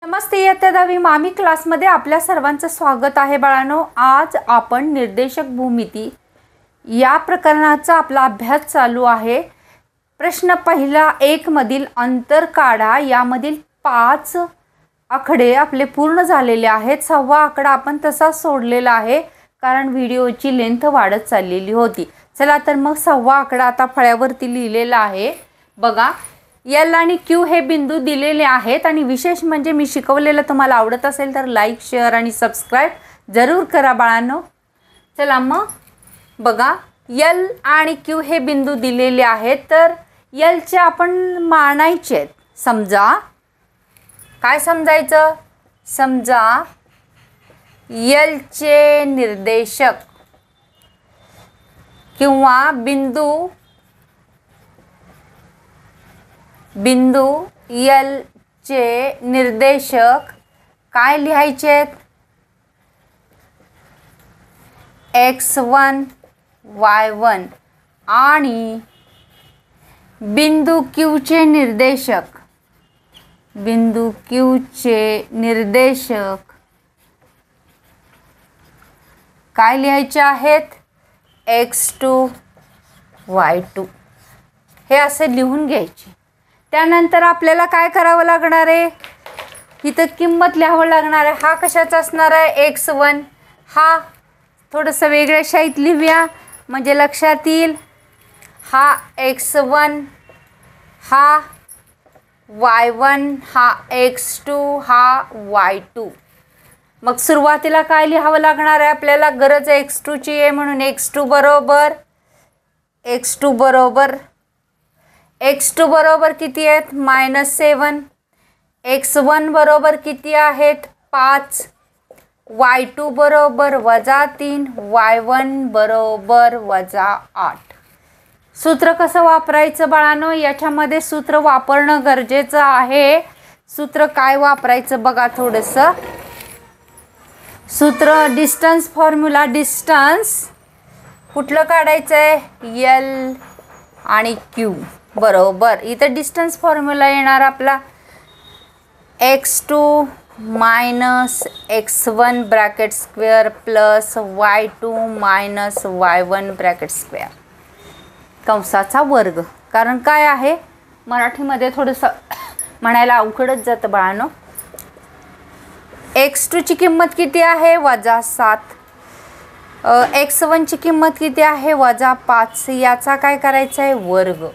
नमस्ते इयत्ता 10वी मामी क्लासमध्ये आपल्या सर्वांचं स्वागत आहे बाळांनो। आज आपण निर्देशक भूमिती या प्रकरणाचा आपला अभ्यास चालू आहे। प्रश्न पहिला 1 मधील अंतर काढा। यामधील 5 आकडे आपले पूर्ण झालेले आहेत। 6वा आकडा आपण तसा सोडलेला आहे कारण व्हिडिओची लेंथ वाढत चाललेली होती। चला तर मग 6वा आकडा आता फळ्यावरती लिहिलेला आहे। बघा, एल आणि क्यू हे बिंदू दिलेले आहेत आणि विशेष म्हणजे मी शिकवलेलं तुम्हाला आवडत असेल तर लाईक, शेअर आणि सबस्क्राइब जरूर करा बाळांनो। चला मग बघा, एल आणि क्यू हे बिंदू दिलेले आहेत तर एलचे आपण मानायचे आहेत। समजा काय समजायचं? समजा एलचे निर्देशक किंवा बिंदू एल चे निर्देशक काय लिहायचे आहेत? x1 y1 आणि बिंदू क्यू चे निर्देशक काय लिहायचे आहेत? x2 y2 हे असे लिहून घ्यायचे। त्यानंतर आपल्याला काय करावं लागणार आहे? इथं किंमत लिहावं लागणार आहे। हा कशाचा असणार आहे? x1 हा थोडंसं वेगळ्या शाईत लिहूया म्हणजे लक्षात येईल। हा x1 हा y1 हा x2 हा y2। मग सुरुवातीला काय लिहावं लागणार आहे? आपल्याला गरज आहे x2 ची आहे म्हणून x2 बरोबर किती आहेत? -7। x1 बरोबर किती आहेत? 5। y2 बरोबर -3। y1 बरोबर -8। सूत्र कसं वापरायचं बाळांनो? याच्यामध्ये सूत्र वापरणं गरजेचं आहे। सूत्र काय वापरायचं बघा थोडंसं। सूत्र डिस्टन्स फॉर्म्युला। डिस्टन्स कुठलं काढायचं आहे? एल आणि क्यू बरोबर। इथं डिस्टन्स फॉर्म्युला येणार आपला x2 - x1 bracket square plus y2 - y1 bracket square कंसाचा वर्ग। कारण काय आहे, मराठीमध्ये थोडंसं म्हणायला अवघडच जातं बाळांनो। x2 ची किंमत किती आहे? -7। x1 ची किंमत किती आहे? -5। याचा काय करायचा आहे? वर्ग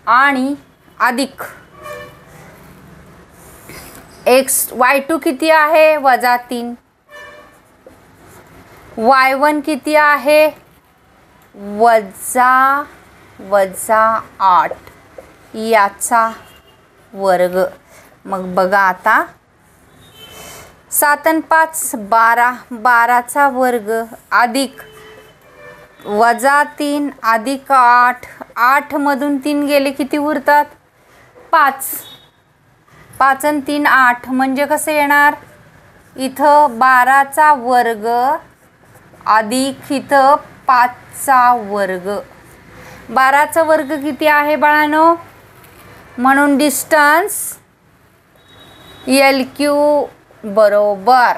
आणि अधिक y2 किती आहे? -3। y1 किती आहे? -8 याचा वर्ग। मग बघा आता 7 आणि 5 12, 12चा वर्ग अधिक -3 अधिक 8, 8 मधून 3 गेले किती उरतात? 5। 5 आणि 3 8 म्हणजे कसं येणार? इथं 12चा वर्ग अधिक इथं 5चा वर्ग। 12चा वर्ग किती आहे बाळांनो? म्हणून डिस्टन्स एल क्यू बरोबर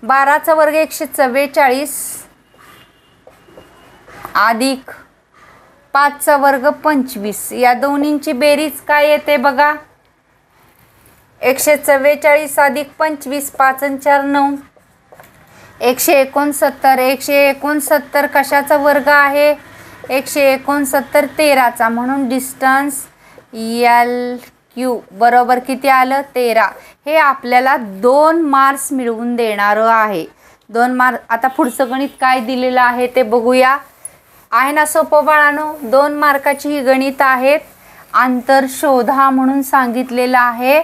12चा वर्ग 144 अधिक 5चा वर्ग 25। या दोन्हींची बेरीज काय येते बघा? 144 अधिक 25 5 आणि 4 9 169। 169 कशाचा वर्ग आहे? 169 13चा। म्हणून डिस्टन्स एल क्यू बरोबर किती आलं? 13। हे आपल्याला 2 मार्क्स मिळवून देणारं आहे। 2 मार्क। आता पुढचं गणित काय दिलेलं आहे ते बघूया। आहे ना सोपं बाळांनो? 2 मार्काची ही गणित आहेत। अंतर शोधा म्हणून सांगितलेलं आहे।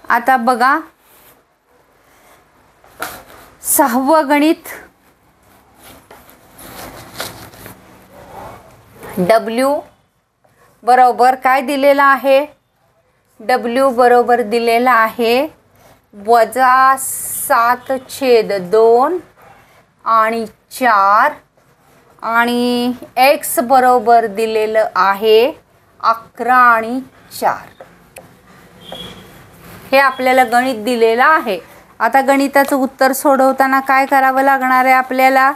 आता बघा 6वं गणित। W बरोबर काय दिलेलं आहे? W बरोबर दिलेला आहे -7/2 आणि 4 आणि x बरोबर दिलेलं आहे 11 आणि 4। हे आपल्याला गणित दिलेलं आहे. आता गणिताचं उत्तर सोडवताना काय करावं लागणार आहे आपल्याला?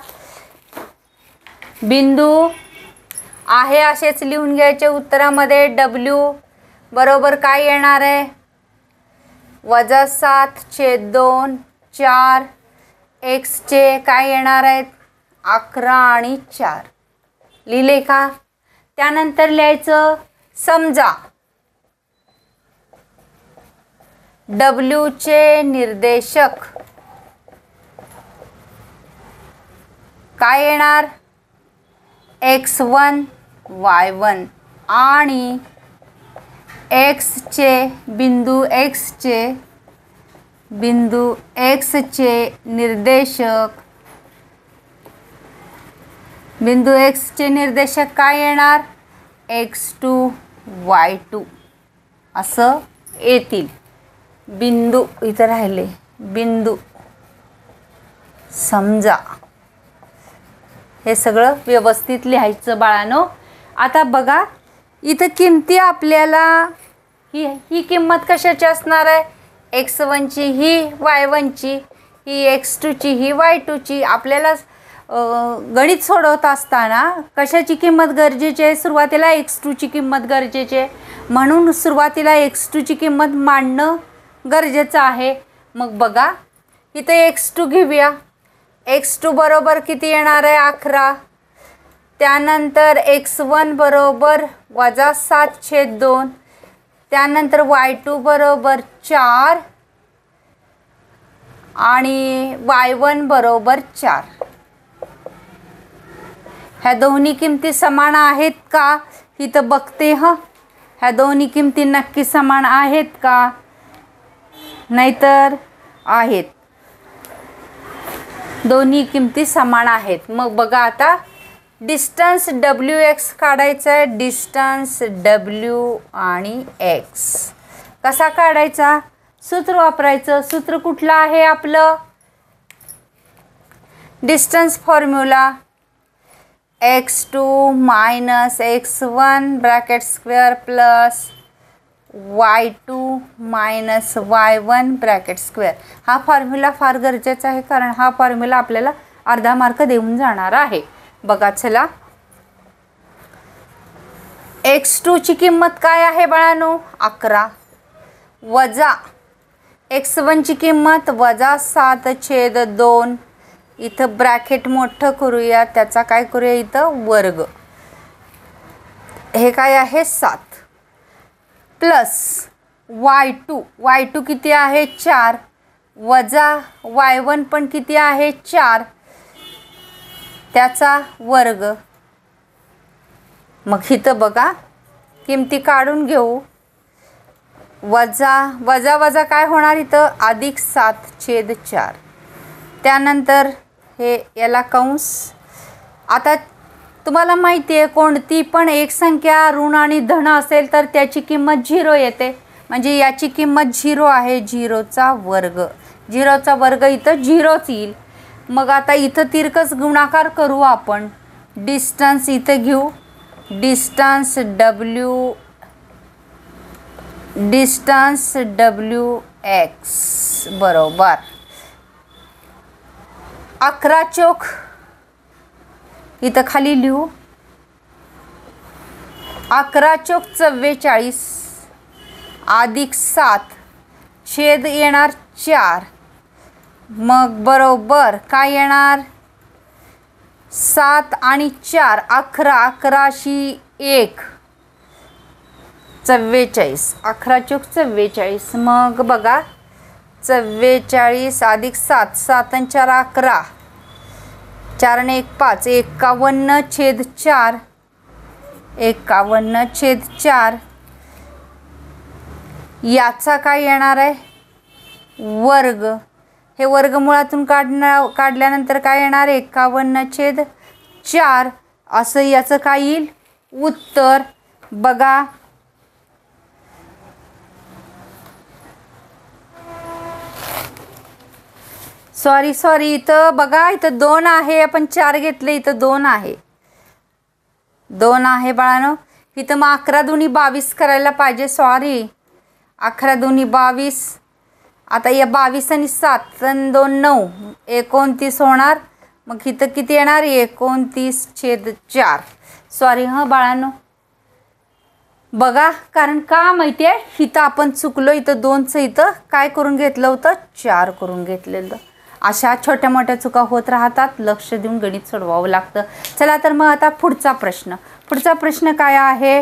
बिंदू आहे असेच लिहून घ्यायचे. उत्तरामध्ये W बरोबर काय येणार आहे? -7/2 4 xचे काय येणार आहेत? 11 आणि 4 लिहिले का? त्यानंतर लिहायचं समजा W चे निर्देशक काय येणार? x1 y1 आणि बिंदू x चे निर्देशक काय येणार? x2 y2 असं येतील. बिंदू इथं राहिले, बिंदू समजा हे सगळं व्यवस्थित लिहायचं बाळांनो. आता बघा इथं किमती आपल्याला ही किंमत कशाची असणार आहे? x1ची, ही y1ची, ही x2ची, ही y2ची. आपल्याला गणित सोडवत असताना कशाची किंमत गरजेची आहे? सुरुवातीला x2ची किंमत गरजेची आहे, म्हणून सुरुवातीला x2ची किंमत मांडणं गरजेचं आहे. मग बघा इथे x2 घेऊया. x2 बरोबर किती येणार आहे? 11. त्यानंतर x1 बरोबर -7/2. त्यानंतर y2 बरोबर 4 आणि y1 बरोबर 4. ह्या दोन्ही किमती समान आहेत का? इथं बघते ह्या दोन्ही किमती नक्की समान आहेत का? नाहीतर आहेत. दोन्ही किमती समान आहेत. मग बघा आता डिस्टन्स WX काढायचा आहे. डिस्टन्स W आणि X कसा काढायचा? सूत्र वापरायचं. सूत्र कुठलं आहे आपलं? Distance formula x2 - x1 bracket square plus y2 - y1 bracket square. हा फॉर्म्युला फार गरजेचा आहे, कारण हा फॉर्म्युला आपल्याला अर्धा मार्क देऊन जाणार आहे. बघा चला, x2 ची किंमत काय आहे बाळांनो? 11 वजा x1 ची किंमत -7/2. इथं ब्रॅकेट मोठं करूया, त्याचा काय करूया इथं वर्ग. हे काय आहे? 7 प्लस y2 किती आहे? 4 वजा y1 पण किती आहे? 4 त्याचा वर्ग. मग इथं बघा किमती काढून घेऊ. वजा काय होणार इथं? +7/4. त्यानंतर हे याला कंस. आता तुम्हाला माहिती आहे कोणती पण एक संख्या ऋण आणि धन असेल तर त्याची किंमत 0 येते. म्हणजे याची किंमत 0 आहे. 0चा वर्ग. 0चा वर्ग इथं 0च येईल. मग आता इथं तिरकस गुणाकार करू आपण. डिस्टन्स इथं घेऊ. डिस्टन्स WX बरोबर 11 चौक इथं खाली लिहू. 11 चौक 44 अधिक 7 छेद येणार 4. मग बरोबर काय येणार? 7 आणि 4 11. 11शी 1 44. 11 चौक 44. मग बघा 44 अधिक 7. 7 आणि 4 11. 4 आणि 1 5. 51/4. 51/4. याचा काय येणार आहे? वर्ग. हे वर्गमुळातून काढल्यानंतर काय येणार? 51/4 असं याचं काय येईल उत्तर. बघा सॉरी इथं बघा इथं 2 आहे. आपण 4 घेतले, इथं 2 आहे. 2 आहे बाळांनो. इथं मग 11 दुनी 22 करायला पाहिजे. सॉरी 11 दुनी 22 आता या 22 आणि 7 आणि 2 9 29 होणार. मग इथं किती येणार 29/4. सॉरी हां बाळांनो, बघा कारण का माहिती आहे इथं आपण चुकलो. इथं 2चं इथं काय करून घेतलं होतं 4 करून घेतलेलं. अशा छोट्या मोठ्या चुका होत राहतात, लक्ष देऊन गणित सोडवावं लागतं. चला तर मग आता पुढचा प्रश्न काय आहे.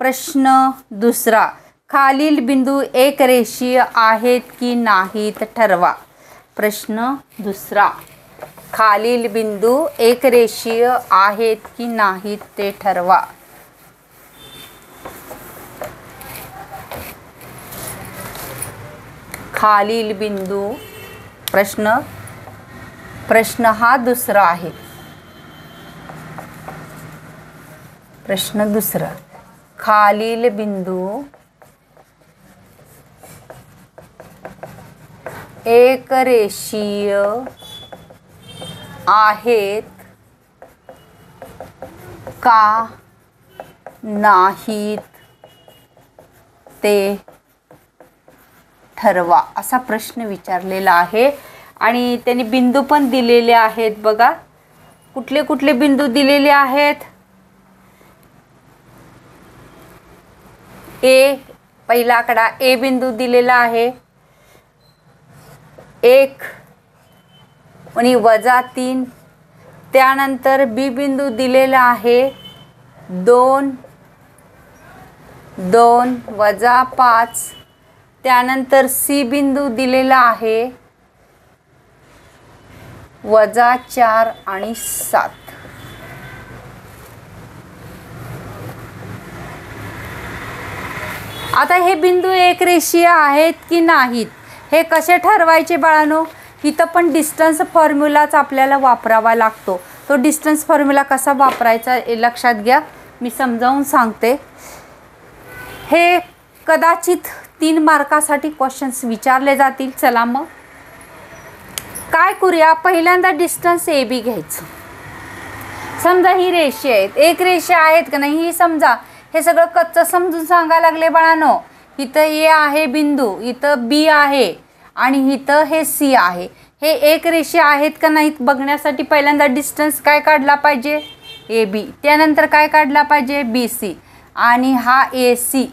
प्रश्न दुसरा, खालील बिंदू एकरेषीय आहेत की नाहीत ठरवा. प्रश्न दुसरा, खालील बिंदू एकरेषीय आहेत की नाहीत ते ठरवा. खालील बिंदू प्रश्न हा दुसरा आहे. प्रश्न दुसरा, खालील बिंदू एकरेषीय आहेत का नाहीत ते ठरवा, असा प्रश्न विचारलेला आहे. आणि त्यांनी बिंदू पण दिलेले आहेत बघा. कुठले कुठले बिंदू दिलेले आहेत. पहिला आकडा ए बिंदू दिलेला आहे 1 आणि -3. त्यानंतर बी बिंदू दिलेला आहे 2 -5. त्यानंतर सी बिंदू दिलेला आहे -4 आणि 7. आता हे बिंदू एकरेषीय आहेत की नाहीत हे कसे ठरवायचे बाळांनो. इथं पण डिस्टन्स फॉर्म्युलाच आपल्याला वापरावा लागतो. तो डिस्टन्स फॉर्म्युला कसा वापरायचा हे लक्षात घ्या, मी समजावून सांगते. हे कदाचित 3 मार्कासाठी क्वेश्चन्स विचारले जातील. चला मग काय करूया, पहिल्यांदा डिस्टन्स ए बी घ्यायचं. समजा ही रेषा आहेत, एक रेषा आहेत का नाही ही समजा. हे सगळं कच्चं समजून सांगायला लागले बाळांनो. इथं ए आहे बिंदू, इथं बी आहे आणि इथं हे सी आहे. हे एक रेषा आहेत का नाहीत बघण्यासाठी पहिल्यांदा डिस्टन्स काय काढला पाहिजे ए बी. त्यानंतर काय काढला पाहिजे बी सी आणि हा ए सी.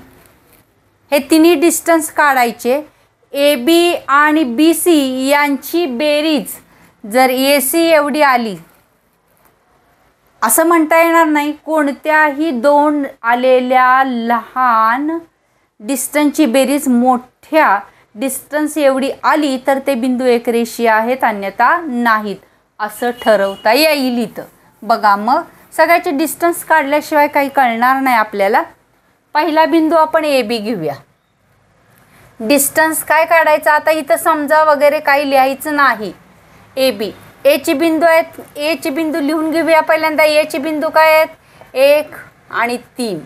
हे तिन्ही डिस्टन्स काढायचे. ए बी आणि बी सी यांची बेरीज जर ए सी एवढी आली असं म्हणता येणार नाही. कोणत्याही 2 आलेल्या लहान डिस्टन्सची बेरीज मोठ्या डिस्टन्स एवढी आली तर ते बिंदू एकरेषीय आहेत, अन्यथा नाहीत असं ठरवता येईल. इथं बघा मग सगळ्याचे डिस्टन्स काढल्याशिवाय काही कळणार नाही आपल्याला. पहिला बिंदू आपण ए बी घेऊया. डिस्टन्स काय काढायचं आता इथं समजा वगैरे काही लिहायचं नाही. ए बी एचे बिंदू आहेत, एचे बिंदू लिहून घेऊया पहिल्यांदा. एचे बिंदू काय आहेत 1 आणि 3.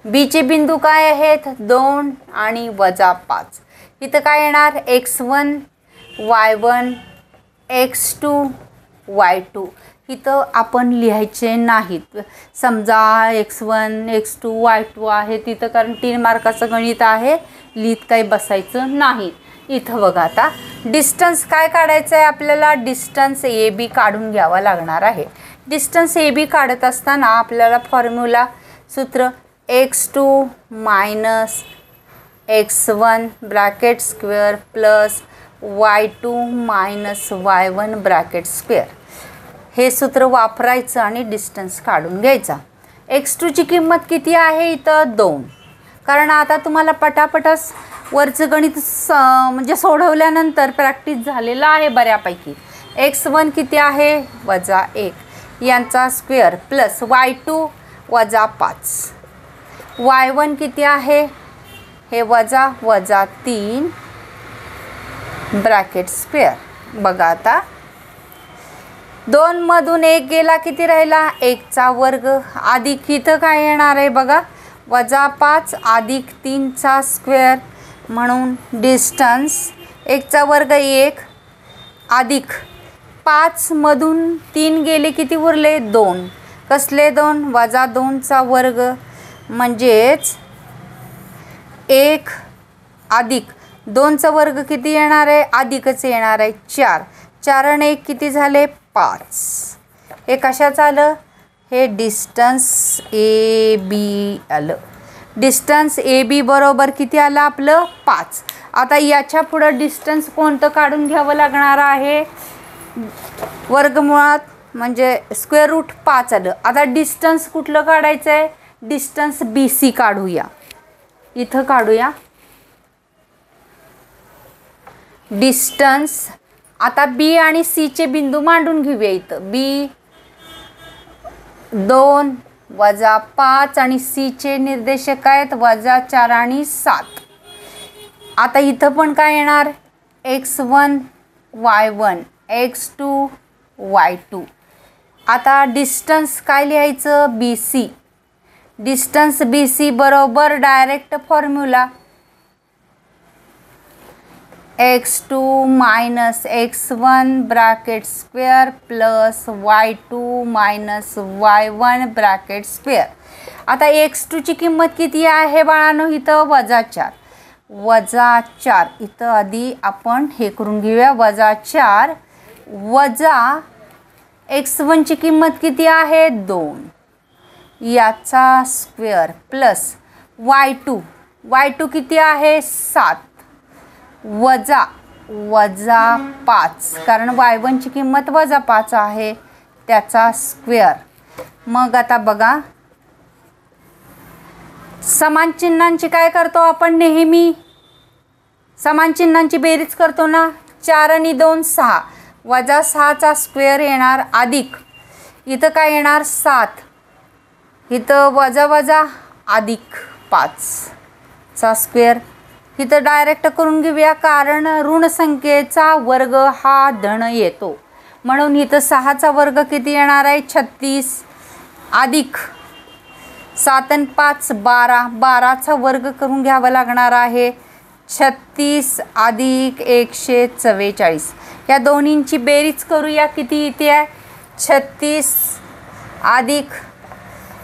बीचे बिंदू काय आहेत 2 आणि -5. इथं काय येणार x1 y1 x2 y2. इथं आपण लिहायचे नाहीत. समजा x1 x2 y2 आहे तिथं, कारण 3 मार्काचं गणित आहे, लिहित काही बसायचं नाही. इथं बघा आता डिस्टन्स काय काढायचं आहे आपल्याला. डिस्टन्स ए बी काढून घ्यावा लागणार आहे. डिस्टन्स ए बी काढत असताना आपल्याला फॉर्म्युला सूत्र x2 - x1 bracket square plus y2 - y1 bracket square हे सूत्र वापरायचं आणि डिस्टन्स काढून घ्यायचा. x2ची किंमत किती आहे इथं 2. कारण आता तुम्हाला पटापटच वरचं गणित म्हणजे सोडवल्यानंतर प्रॅक्टिस झालेला आहे बऱ्यापैकी. x1 किती आहे -1 यांचा स्क्वेअर प्लस y2 -5. y1 किती आहे हे -3 ब्रॅकेट स्क्वेअर. बघा आता 2 मधून 1 गेला किती राहिला 1चा वर्ग अधिक इथं काय येणार आहे बघा -5 अधिक 3चा स्क्वेअर. म्हणून डिस्टन्स 1चा वर्ग 1 अधिक 5 मधून 3 गेले किती उरले 2. कसले 2 -2चा वर्ग म्हणजेच 1 अधिक 2चा वर्ग किती येणार आहे, अधिकच येणार आहे 4. 4 आणि 1 किती झाले, 5. हे कशाचं आलं, हे डिस्टन्स ए बी आलं. डिस्टन्स ए बी बरोबर किती आलं आपलं, 5. आता याच्या पुढं डिस्टन्स कोणतं काढून घ्यावं लागणार आहे, वर्गमुळात म्हणजे स्क्वेअर रूट 5 आलं. आता डिस्टन्स कुठलं काढायचं आहे, डिस्टन्स बी सी काढूया. इथं काढूया डिस्टन्स. आता बी आणि सी चे बिंदू मांडून घेऊया. इथं बी 2 वजा 5 आणि सी चे निर्देशक आहेत वजा 4 आणि 7. आता इथं पण काय येणार, x1 y1 x2 y2. आता डिस्टन्स काय लिहायचं, B C. Distance B C बरोबर direct formula x2 minus x1 bracket square plus y2 minus y1 bracket square. आता x2 ची किंमत किती आहे बाळांनो, इथं वजा 4. वजा 4 इथं आधी आपण हे करून घेऊया, वजा 4 वजा x1 ची किंमत किती आहे 2 याचा स्क्वेअर प्लस y2 किती आहे 7 वजा 5 कारण y1 ची किंमत वजा 5 आहे त्याचा स्क्वेअर. मग आता बघा समान चिन्हांची काय करतो आपण, नेहमी समान चिन्हांची बेरीज करतो ना. 4 आणि 2 6 वजा 6चा स्क्वेअर येणार अधिक इथं काय येणार 7, इथं वजा वजा अधिक 5चा स्क्वेअर. इथं डायरेक्ट करून घेऊया कारण ऋण संख्येचा वर्ग हा धन येतो म्हणून इथं 6चा वर्ग किती येणार आहे 36 अधिक 7 आणि 5 12, 12चा वर्ग करून घ्यावा लागणार आहे 36 अधिक 144. या दोन्हींची बेरीज करूया किती येते आहे 36 अधिक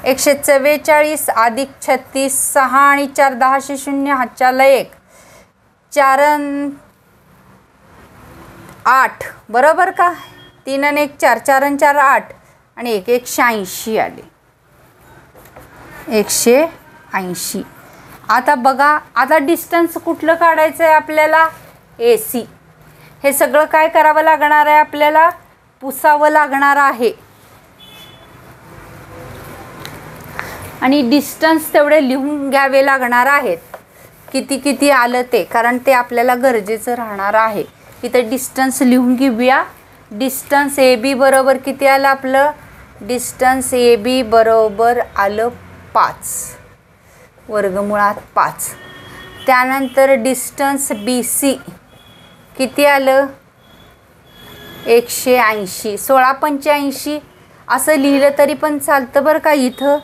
144 अधिक 36 6 आणि 4 10 0 हातच्याला 1 4 8 बरोबर का, 3 आणि 1 4 4 आणि 4 8 आणि 1 180 आले 180. आता बघा आता डिस्टन्स कुठलं काढायचं आहे आपल्याला, ए सी. हे सगळं काय करावं लागणार आहे आपल्याला, पुसावं लागणार आहे आणि डिस्टन्स तेवढे लिहून घ्यावे लागणार आहेत किती किती आलं ते, कारण ते आपल्याला गरजेचं राहणार आहे. इथं डिस्टन्स लिहून घेऊया. डिस्टन्स ए बी बरोबर किती आलं आपलं, डिस्टन्स ए बी बरोबर आलं 5 वर्गमुळात 5. त्यानंतर डिस्टन्स बी सी किती आलं 180. 16 85 असं लिहिलं तरी पण चालतं बरं का. इथं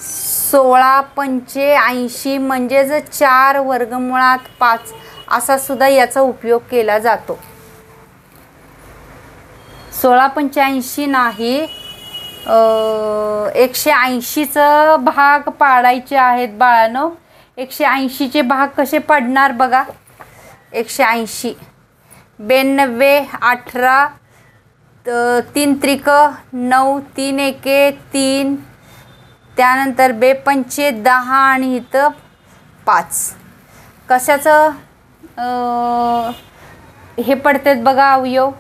16 85 म्हणजेच 4 वर्गमुळात 5 असा सुद्धा याचा उपयोग केला जातो. 16 85 नाही 180चं भाग पाडायचे आहेत बाळांनो. 180चे भाग कसे पडणार बघा, 180 92 18 3 त्रिक 9 3 एके 3 त्यानंतर 2 पंचे 10 आणि इथं 5. कशाचं हे पडतात बघा अवयव,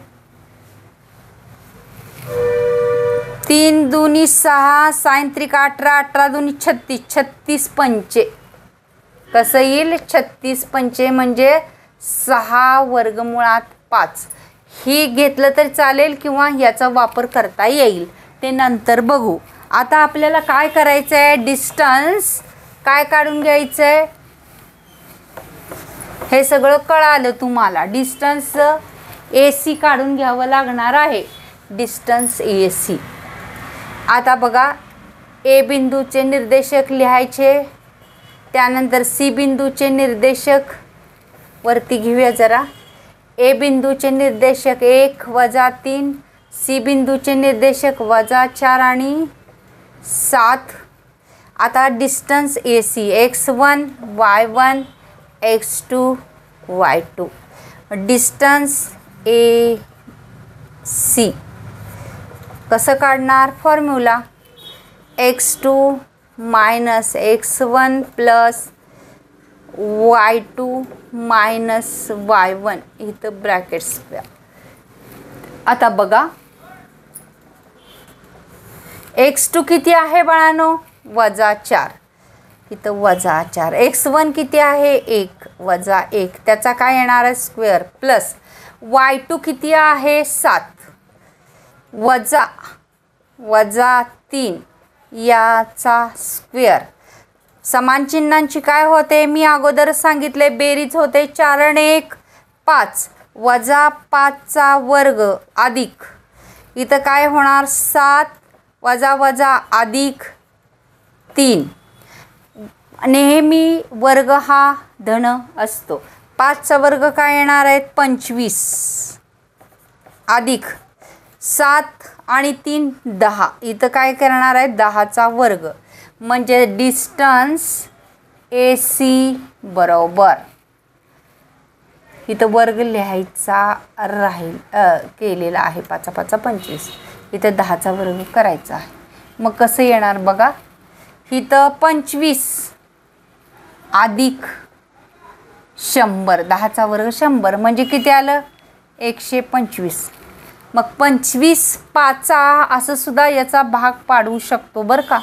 3 दुनी 6 साइन त्रिक 18 18 दुनी 36 36 पंचे कसं येईल 36 पंचे म्हणजे 6 वर्गमुळात 5. ही घेतलं तर चालेल किंवा याचा वापर करता येईल ते नंतर बघू. आता आपल्याला काय करायचं आहे, डिस्टन्स काय काढून घ्यायचं आहे हे सगळं कळालं तुम्हाला. डिस्टन्स ए सी काढून घ्यावं लागणार आहे, डिस्टन्स ए सी. आता बघा ए बिंदूचे निर्देशक लिहायचे, त्यानंतर सी बिंदूचे निर्देशक वरती घेऊया जरा. ए बिंदूचे निर्देशक 1 वजा 3, सी बिंदूचे निर्देशक वजा 4 आणि 7. आता distance A C x1 y1 x2 y2. Distance A C कसं काढणार? Formula x2 minus x1 plus y2 minus y1 इथं ब्रॅकेट्स. आता बघा x2 किती आहे बाळांनो? -4. इथं -4. x1 किती आहे? 1 -1. त्याचा काय येणार आहे? स्क्वेअर. प्लस y2 किती आहे? 7 -3 याचा स्क्वेअर. समान चिन्हांची काय होते? मी अगोदर सांगितले बेरीज होते 4 आणि 1 5 -5चा वर्ग अधिक इथं काय होणार? 7 अधिक 3. नेहमी वर्ग हा धन असतो. 5चा वर्ग काय येणार आहे? 25 अधिक 7 आणि 3 10. इथं काय करणार आहे? 10चा वर्ग. म्हणजे डिस्टन्स ए सी बरोबर इथं वर्ग लिहायचा राहील केलेला आहे. 5 5 25. इथं 10चा वर्ग करायचा आहे. मग कसं येणार बघा? इथं 25 अधिक 100. 10चा वर्ग 100 म्हणजे किती आलं? 125. मग 25 5 असं सुद्धा याचा भाग पाडू शकतो बरं का.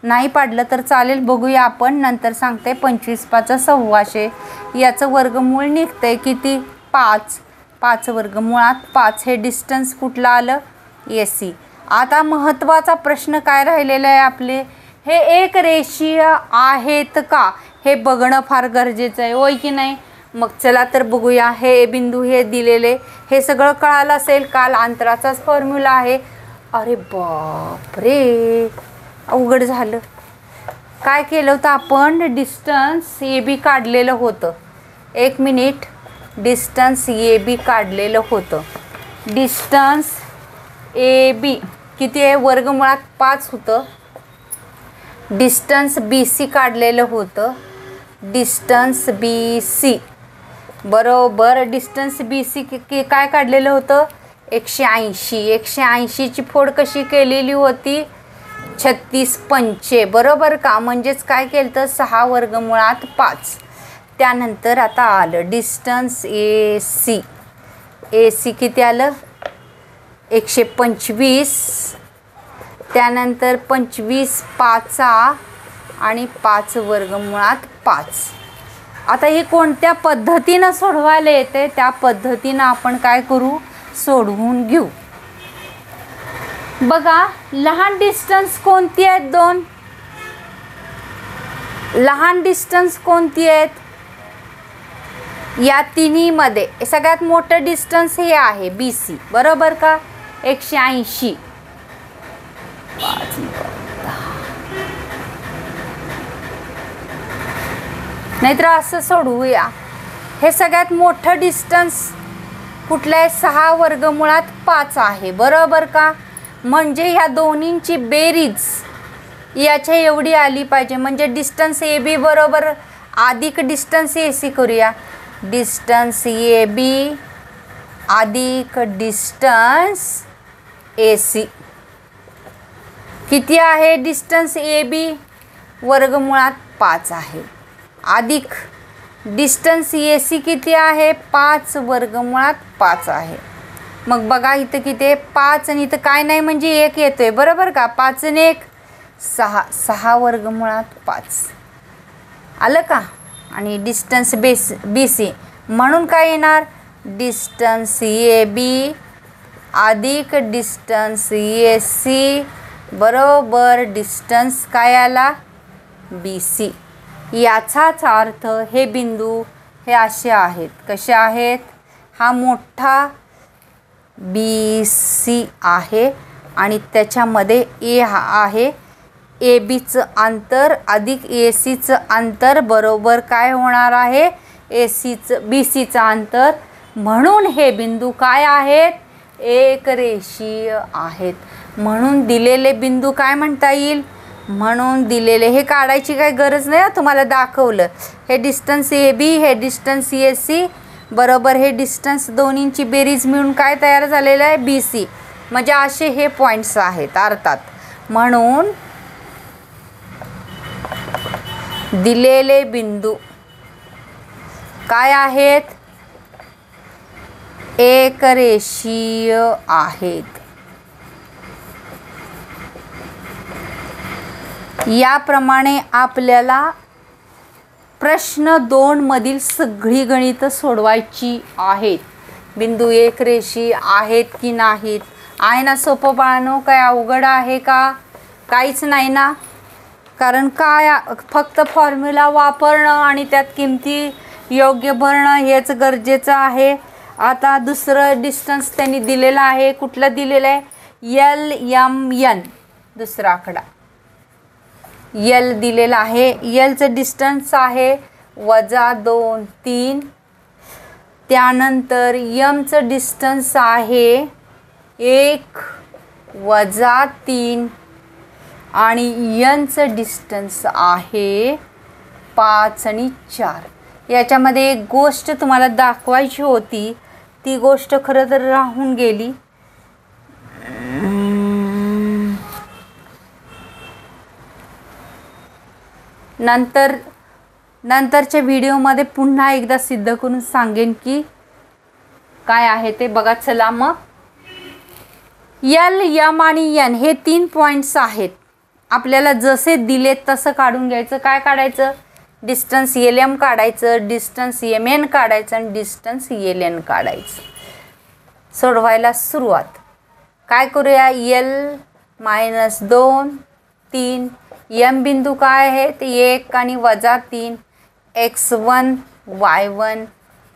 नाही पाडलं तर चालेल. बघूया आपण नंतर सांगते. 25 5 125 याचं वर्गमूळ निघतंय किती? 5. 5 वर्गमुळात 5 हे डिस्टन्स कुठलं आलं? ए सी. आता महत्त्वाचा प्रश्न काय राहिलेला आहे आपले? हे एक रेषीय आहेत का हे बघणं फार गरजेचं आहे, होय की नाही? मग चला तर बघूया. हे बिंदू हे दिलेले हे सगळं कळालं असेल. काल अंतराचाच फॉर्म्युला आहे. अरे बापरे अवघड झालं. काय केलं होतं आपण? डिस्टन्स ए बी काढलेलं होतं. 1 मिनिट. डिस्टन्स ए बी काढलेलं होतं. डिस्टन्स ए बी किती आहे? वर्गमुळात 5 होतं. डिस्टन्स बी सी काढलेलं होतं. डिस्टन्स बी सी बरोबर. डिस्टन्स बी सी काय काढलेलं होतं? 180. 180ची फोड कशी केलेली होती? 36 पंचे बरोबर का. म्हणजेच काय केलं तर 6 वर्गमुळात 5. त्यानंतर आता आलं distance A C. A C किती आलं? 125. त्यानंतर 25 5 आणि 5 वर्गमुळात 5. आता हे कोणत्या पद्धतीनं सोडवायला येते त्या पद्धतीनं आपण काय करू? सोडवून घेऊ. बघा लहान डिस्टन्स कोणती आहेत? 2 लहान डिस्टन्स कोणती आहेत? या तिन्हीमध्ये सगळ्यात मोठं डिस्टन्स हे आहे बी सी बरोबर का. 180. नाहीतर असं सोडवूया. हे सगळ्यात मोठं डिस्टन्स कुठलं आहे? 6 वर्गमुळात 5 आहे बरोबर का. म्हणजे ह्या दोन्हींची बेरीज याच्या एवढी आली पाहिजे. म्हणजे डिस्टन्स ए बी बरोबर अधिक डिस्टन्स ए सी करूया. डिस्टन्स ए बी अधिक डिस्टन्स ए सी किती आहे? डिस्टन्स ए बी वर्गमुळात 5 आहे अधिक डिस्टन्स ए सी किती आहे? 5 वर्गमुळात 5 आहे. मग बघा इथं किती आहे? 5 आणि इथं काय नाही म्हणजे 1 येतोय बरोबर का. 5 आणि 1 6. 6 वर्गमुळात 5 आलं का. आणि डिस्टन्स बी सी म्हणून काय येणार? डिस्टन्स ए बी अधिक डिस्टन्स ए सी बरोबर डिस्टन्स काय आला? B C. याचाच अर्थ हे बिंदू हे असे आहेत. कसे आहेत? हा मोठा बी सी आहे आणि त्याच्यामध्ये ए हा आहे. ए बीचं अंतर अधिक ए सीचं अंतर बरोबर काय होणार आहे? ए सीचं बी सीचं अंतर. म्हणून हे बिंदू काय आहेत? एक रेषीय आहेत. म्हणून दिलेले बिंदू काय म्हणता येईल? म्हणून दिलेले हे काढायची काही गरज नाही, तुम्हाला दाखवलं. हे डिस्टन्स AB, हे डिस्टन्स AC बरोबर हे डिस्टन्स दोन्हींची बेरीज मिळून काय तयार झालेलं आहे BC. म्हणजे असे हे पॉईंट्स आहेत अर्थात. म्हणून दिलेले बिंदू काय आहेत, एकरेषीय आहेत. याप्रमाणे आपल्याला प्रश्न 2 मधील सगळी गणितं सोडवायची आहेत. बिंदू एकरेषीय आहेत की नाहीत. आहे ना सोपं बाळांनो, काय अवघड आहे का? काहीच नाही ना. कारण काय फक्त फॉर्म्युला वापरणं आणि त्यात किमती योग्य भरणं हेच गरजेचं आहे. आता दुसरं डिस्टन्स त्यांनी दिलेलं आहे. कुठलं दिलेलं आहे? LMN. दुसरा आकडा L दिलेला आहे. Lचं डिस्टन्स आहे -2, 3. त्यानंतर Mचं डिस्टन्स आहे 1 - 3 आणि Nचं डिस्टन्स आहे 5 आणि 4. याच्यामध्ये एक गोष्ट तुम्हाला दाखवायची होती, ती गोष्ट खरं तर राहून गेली. नंतरच्या व्हिडिओमध्ये पुन्हा एकदा सिद्ध करून सांगेन की काय आहे ते. बघा चला मग, L, M आणि N हे 3 पॉईंट्स आहेत. आपल्याला जसे दिलेत तसं काढून घ्यायचं. काय काढायचं? डिस्टन्स LM काढायचं, डिस्टन्स MN काढायचं आणि डिस्टन्स LN काढायचं. सोडवायला सुरुवात काय करूया? L - 2, 3. M बिंदू काय आहे ते 1 आणि -3. x1 y1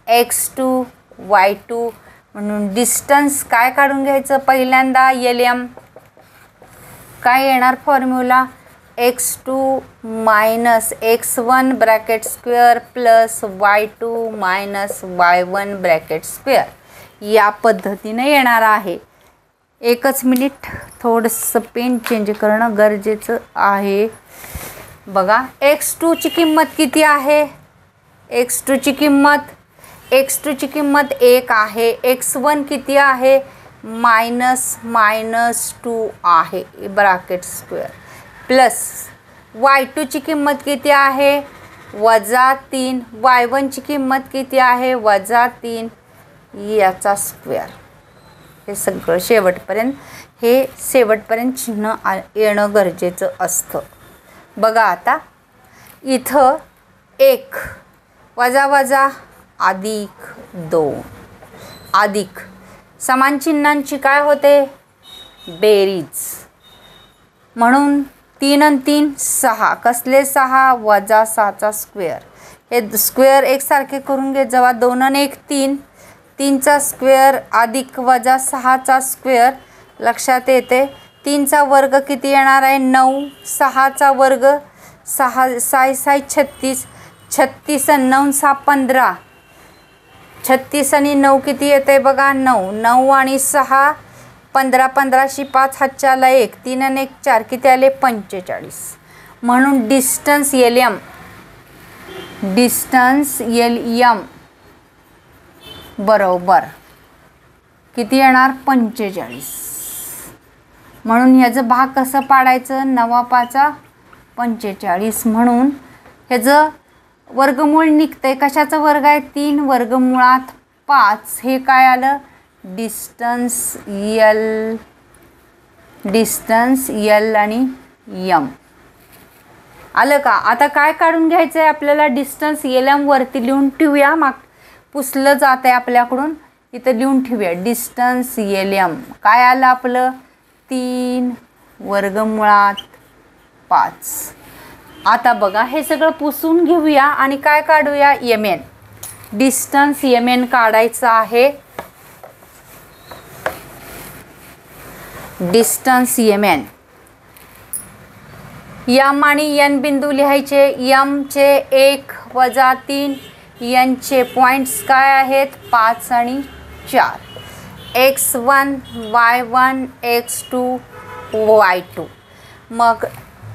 x2 y2. म्हणून डिस्टन्स काय काढून घ्यायचं? पहिल्यांदा LM काय येणार formula? x2 - x1 bracket square plus y2 - y1 bracket square. या पद्धतीने येणार आहे. एकच मिनिट, थोडंसं पेन चेंज करणं गरजेचं आहे. बघा x2 ची किंमत किती आहे? x2 ची किंमत 1 आहे. x1 किती आहे? -2 आहे ब्रॅकेट स्क्वेअर प्लस y2 ची किंमत किती आहे? -3. y1 ची किंमत किती आहे? -3 याचा स्क्वेअर. हे सगळं शेवटपर्यंत चिन्ह येणं गरजेचं असतं. बघा आता इथं 1 वजा अधिक 2 अधिक समान चिन्हांची काय होते? बेरीज. म्हणून 3 आणि 3 6. कसले 6? -6चा स्क्वेअर. हे स्क्वेअर एकसारखे करून घेत जावा. 2 आणि 1 3. 3चा स्क्वेअर अधिक -6चा स्क्वेअर. लक्षात येते. 3चा वर्ग किती येणार आहे? 9. 6चा वर्ग 6 6 36. 36 आणि 9 6 15. 36 आणि 9 किती येते बघा? 9. 9 आणि 6 15. 15शी 5 हातच्याला 1. 3 आणि 1 4. किती आले? 45. म्हणून डिस्टन्स LM बरोबर किती येणार? 45. म्हणून ह्याचं भाग कसं पाडायचं? 9 5 45. म्हणून ह्याचं वर्गमूळ निघतंय. कशाचा वर्ग आहे? 3 वर्गमुळात 5. हे काय आलं? डिस्टन्स L आणि M आलं का? आता काय काढून घ्यायचं आहे आपल्याला? डिस्टन्स LM वरती लिहून ठेवूया. पुसलं जात आहे आपल्याकडून. इथं लिहून ठेवूया डिस्टन्स LM. काय आलं आपलं? 3 वर्गमुळात 5. आता बघा हे सगळं पुसून घेऊया आणि काय काढूया? MN. डिस्टन्स MN काढायचं आहे. Distance MN. M आणि N बिंदू लिहायचे. M चे 1 - 3. N चे पॉईंट्स काय आहेत? 5 आणि 4. x1 y1 x2 y2. मग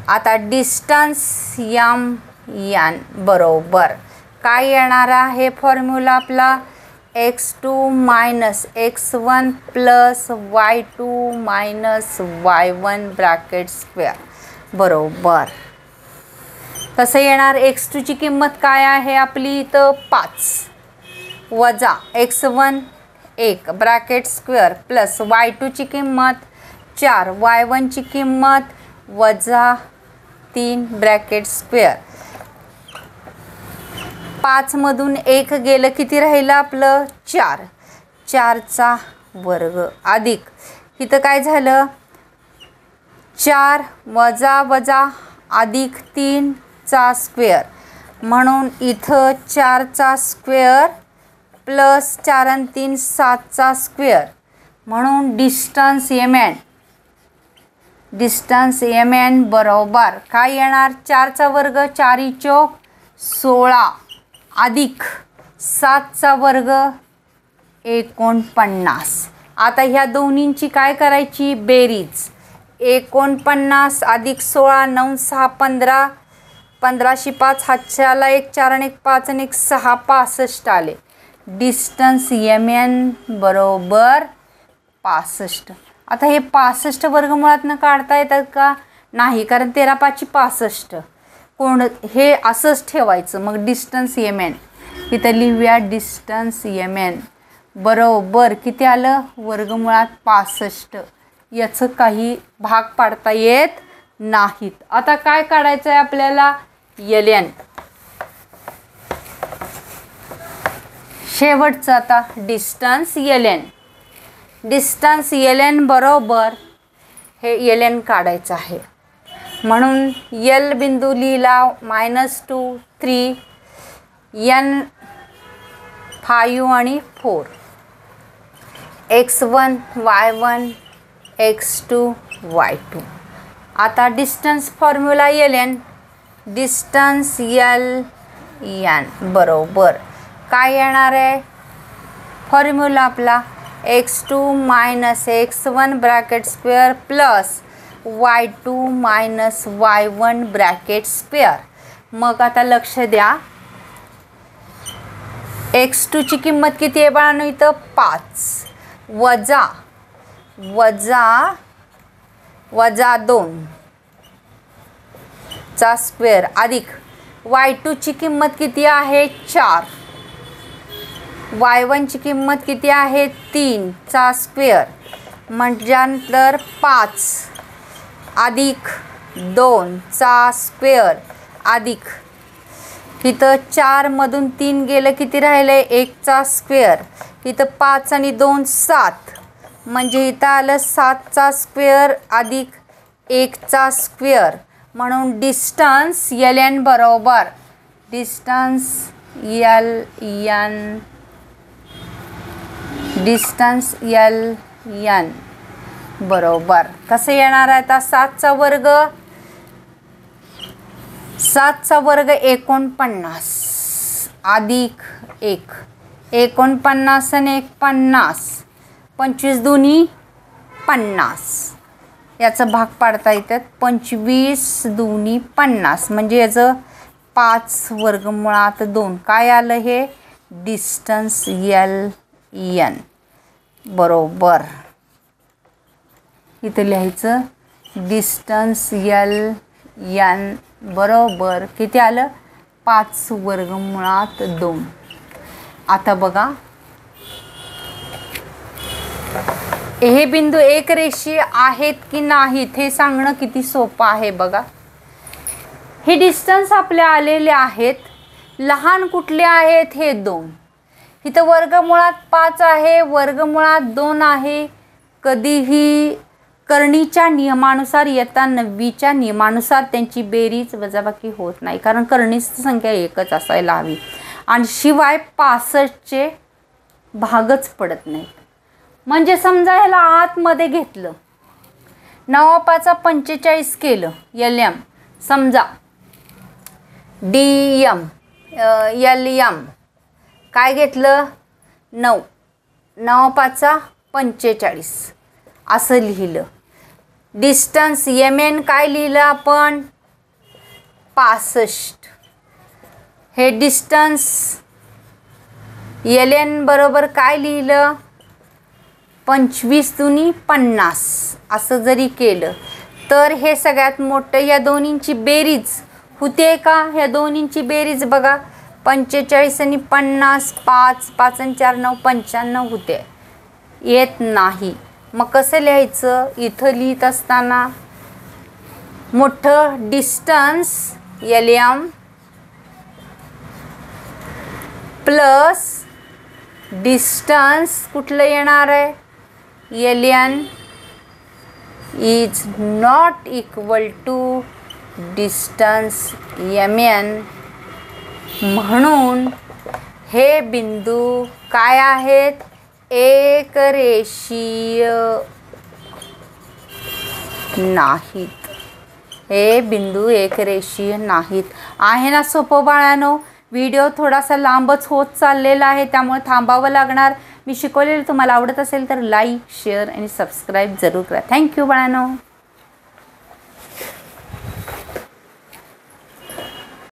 आता डिस्टन्स यम यन बरोबर काय येणार आहे फॉर्म्युला आपला x2 minus x1 plus y2 minus y1 bracket square बरोबर. कसं येणार x2 ची किंमत काय आहे आपली इथं 5 वजा x1 1 bracket square plus y2 ची किंमत 4 y1 ची किंमत वजा 3 ब्रॅकेट स्क्वेअर. 5 मधून 1 गेलं किती राहिलं आपलं 4 4चा वर्ग अधिक इथं काय झालं 4 वजा वजा अधिक 3चा स्क्वेअर म्हणून इथं 4चा स्क्वेअर प्लस 4 आणि 3 7चा स्क्वेअर म्हणून डिस्टन्स एम एन बरोबर काय येणार 4चा वर्ग 4 चौक 16 अधिक 7चा वर्ग 49. आता ह्या दोन्हींची काय करायची बेरीज 49 अधिक 16 9 6 15 15शी 5 हातच्याला 1 4 आणि 1 5 आणि 1 6 65 आले. डिस्टन्स एम एन बरोबर 65. आता हे 65 वर्गमुळातनं काढता येतात का नाही कारण 13 5 65 कोण हे असंच ठेवायचं. मग डिस्टन्स एम एन इथं लिहूया डिस्टन्स एम एन बरोबर किती आलं वर्गमुळात 65. याचं काही भाग पाडता येत नाहीत. आता काय काढायचं आहे आपल्याला एल एन शेवटचं आता डिस्टन्स एल एन बरोबर हे एल एन काढायचं आहे म्हणून एल बिंदू लिहिला -2 3 एन 5 आणि 4 x1 y1 x2 y2. आता distance formula L N distance L N बरोबर काय येणार आहे फॉर्म्युला आपला x2 minus x1 bracket square plus y2 minus y1 bracket square. मग आता लक्ष द्या x2 ची किंमत किती आहे बाळांनो इथं 5 वजा 2 चा स्क्वेअर अधिक y2 ची किंमत किती आहे 4 y1 ची किंमत किती आहे 3 चा स्क्वेअर म्हणजे 5 अधिक 2 चा स्क्वेअर अधिक इथं 4 मधून 3 गेलं किती राहिले 1 चा स्क्वेअर इथं 5 आणि 2 7 म्हणजे इथं आलं 7 चा स्क्वेअर अधिक 1 चा स्क्वेअर म्हणून डिस्टन्स एल एन बरोबर डिस्टन्स एल एन बरोबर कसं येणार आहे आता 7चा वर्ग 49 अधिक 1 49 आणि 1 50 25 दुनी 50 याचा भाग पाडता येतात 25 दुनी 50 म्हणजे याचं 5 वर्गमुळात 2 काय आलं हे डिस्टन्स एल एन बरोबर इथं लिहायचं डिस्टन्स एल एन बरोबर किती आलं 5 वर्गमुळात 2. आता बघा हे बिंदू एक रेषीय आहेत की नाहीत हे सांगणं किती सोपं आहे बघा. हे डिस्टन्स आपले आलेले आहेत लहान कुठले आहेत हे 2 इथं वर्गमुळात 5 आहे वर्गमुळात 2 आहे. कधीही करणीच्या नियमानुसार इयत्ता 9वीच्या नियमानुसार त्यांची बेरीज वजाबाकी होत नाही कारण करणीची संख्या एकच असायला हवी आणि शिवाय 65चे भागच पडत नाहीत. म्हणजे समजा ह्याला आतमध्ये घेतलं 9 5 45 केलं एल एम समजा डी एम एल एम काय घेतलं 9 9 5 45 असं लिहिलं. डिस्टन्स एम एन काय लिहिलं आपण 65. हे डिस्टन्स LN बरोबर काय लिहिलं 25 दुनी 50 असं जरी केलं तर हे सगळ्यात मोठं या दोन्हींची बेरीज होते का? ह्या दोन्हींची बेरीज बघा 45 आणि 50 5 5 आणि 4 9 95 होते. येत नाही. मग कसं लिहायचं? इथं लिहित असताना मोठं डिस्टन्स LM प्लस डिस्टन्स कुठलं येणार आहे LN is not equal to distance MN. म्हणून हे बिंदू काय आहेत? एकरेषीय नाहीत. हे बिंदू एकरेषीय नाहीत. आहे ना सोपं बाळांनो? व्हिडिओ थोडासा लांबच होत चाललेला आहे त्यामुळे थांबावं लागणार. मी शिकवलेलं तुम्हाला आवडत असेल तर लाईक शेअर आणि सबस्क्राईब जरूर करा. थँक्यू बाळांनो.